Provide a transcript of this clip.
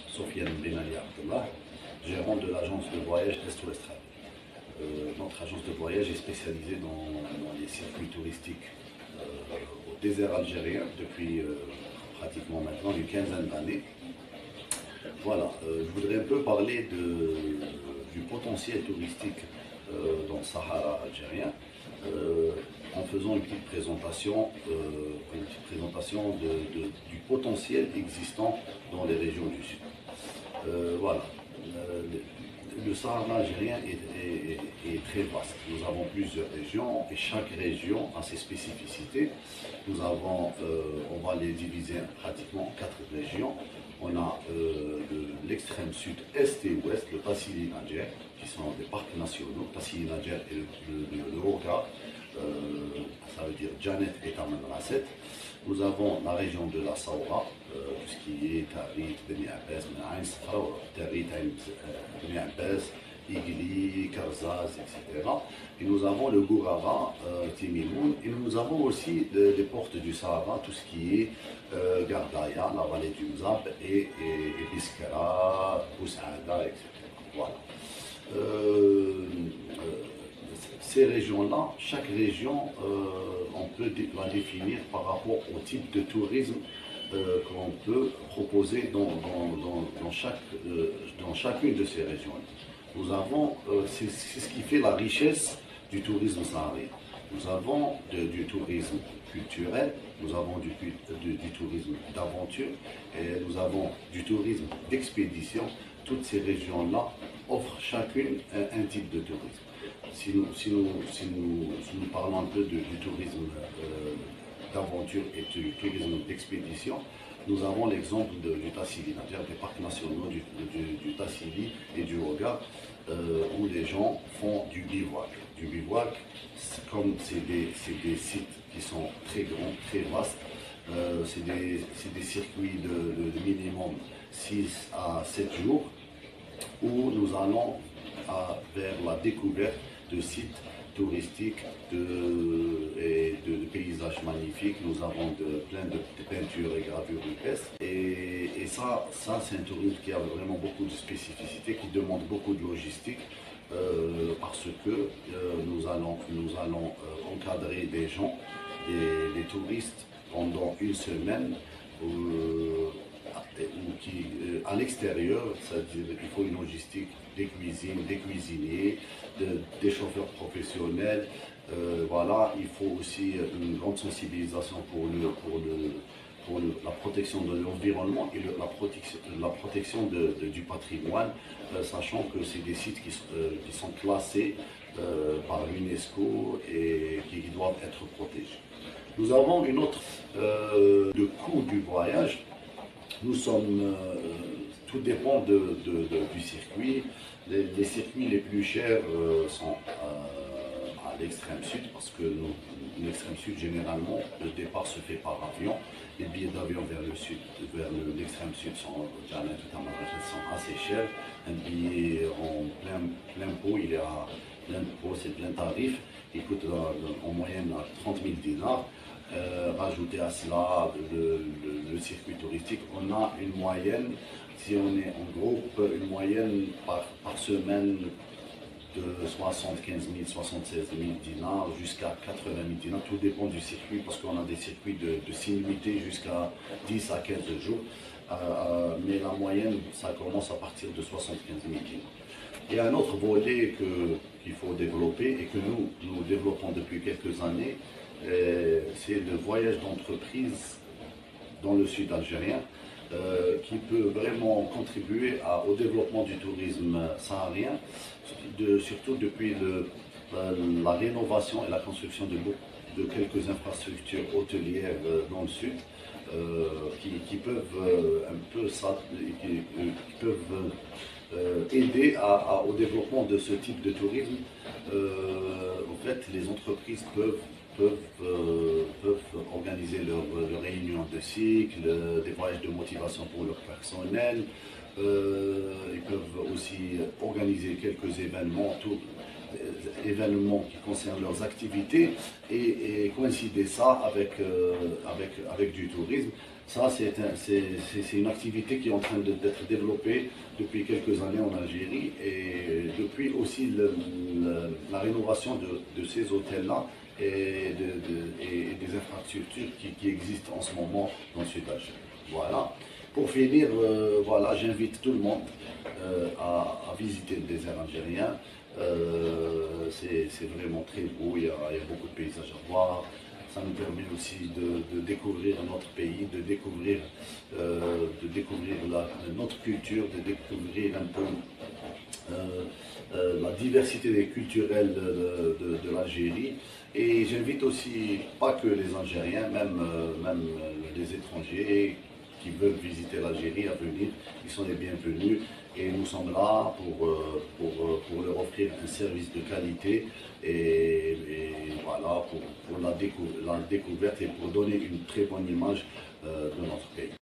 Sofiane Ben Ali Abdullah, gérant de l'agence de voyage Est-Ouest Travel. Notre agence de voyage est spécialisée dans les circuits touristiques au désert algérien depuis pratiquement maintenant une quinzaine d'années. Voilà, je voudrais un peu parler du potentiel touristique dans le Sahara algérien en faisant une petite présentation du potentiel existant dans les régions du Sud. Voilà. Le Sahara algérien est très vaste. Nous avons plusieurs régions et chaque région a ses spécificités. On va les diviser pratiquement en 4 régions. On a l'extrême sud, est et ouest, le Tassili Nadjer, qui sont des parcs nationaux. Tassili Nadjer et le Hoka, ça veut dire Janet et Taman Rasset. Nous avons la région de la Saoura, tout ce qui est Tarit, Beni Abbas, Menaïn, Tarit, Beni Abbas, Igli, Karzaz, etc. Et nous avons le Gourara, Timimoun, et nous avons aussi les portes du Sahara, tout ce qui est Gardaya, la vallée du Mzab, et Biskara, Boussaada, etc. Voilà. Ces régions-là, chaque région, on peut la définir par rapport au type de tourisme qu'on peut proposer dans chacune de ces régions-là. Nous avons, c'est ce qui fait la richesse du tourisme saharien. Nous avons du tourisme culturel, nous avons du tourisme d'aventure et nous avons du tourisme d'expédition. Toutes ces régions-là offrent chacune un type de tourisme. Si nous parlons un peu du tourisme d'aventure et du tourisme d'expédition, nous avons l'exemple du Tassili, c'est-à-dire des parcs nationaux du Tassili et du Hoga, où les gens font du bivouac. Du bivouac, comme c'est des sites qui sont très grands, très vastes, c'est des circuits de minimum 6 à 7 jours, où nous allons vers la découverte de sites touristiques et de paysages magnifiques. Nous avons plein de peintures et gravures rupestres. Et ça c'est un tourisme qui a vraiment beaucoup de spécificités, qui demande beaucoup de logistique, parce que nous allons encadrer des gens, des touristes pendant une semaine. À l'extérieur, c'est-à-dire qu'il faut une logistique des cuisines, des cuisiniers, des chauffeurs professionnels. Voilà, il faut aussi une grande sensibilisation pour la protection de l'environnement et la protection du patrimoine, sachant que c'est des sites qui sont classés par l'UNESCO et qui doivent être protégés. Nous avons une autre, le coût du voyage. Tout dépend du circuit. Les circuits les plus chers sont à l'extrême sud, parce que l'extrême sud, généralement, le départ se fait par avion. Les billets d'avion vers le sud, vers l'extrême sud, sont assez chers. Un billet en plein pot, il est à plein pot, c'est plein tarif. Il coûte en moyenne à 30 000 dinars. Rajouter à cela le circuit touristique, on a une moyenne, si on est en groupe, une moyenne par semaine de 75 000, 76 000 dinars jusqu'à 80 000 dinars. Tout dépend du circuit, parce qu'on a des circuits de 6 nuitées jusqu'à 10 à 15 jours. Mais la moyenne, ça commence à partir de 75 000 dinars. Il y a un autre volet qu'il faut développer et que nous développons depuis quelques années. C'est le voyage d'entreprise dans le sud algérien, qui peut vraiment contribuer au développement du tourisme saharien, surtout depuis la rénovation et la construction de quelques infrastructures hôtelières dans le sud, qui peuvent aider au développement de ce type de tourisme. En fait, les entreprises peuvent organiser leurs réunions de cycle, des voyages de motivation pour leur personnel. Ils peuvent aussi organiser quelques événements événements qui concernent leurs activités et coïncider ça avec du tourisme. Ça, c'est une activité qui est en train d'être développée depuis quelques années en Algérie et depuis aussi la rénovation de ces hôtels-là et des infrastructures qui existent en ce moment dans le sud d'Algérie. Voilà. Pour finir, voilà, j'invite tout le monde à visiter le désert algérien. C'est vraiment très beau, il y a beaucoup de paysages à voir. Ça nous permet aussi de découvrir notre pays, de découvrir notre culture, de découvrir un peu la diversité culturelle de l'Algérie. Et j'invite aussi, pas que les Algériens, même les étrangers qui veulent visiter l'Algérie à venir, ils sont les bienvenus et nous sommes là pour leur offrir un service de qualité et voilà, pour la découverte et pour donner une très bonne image de notre pays.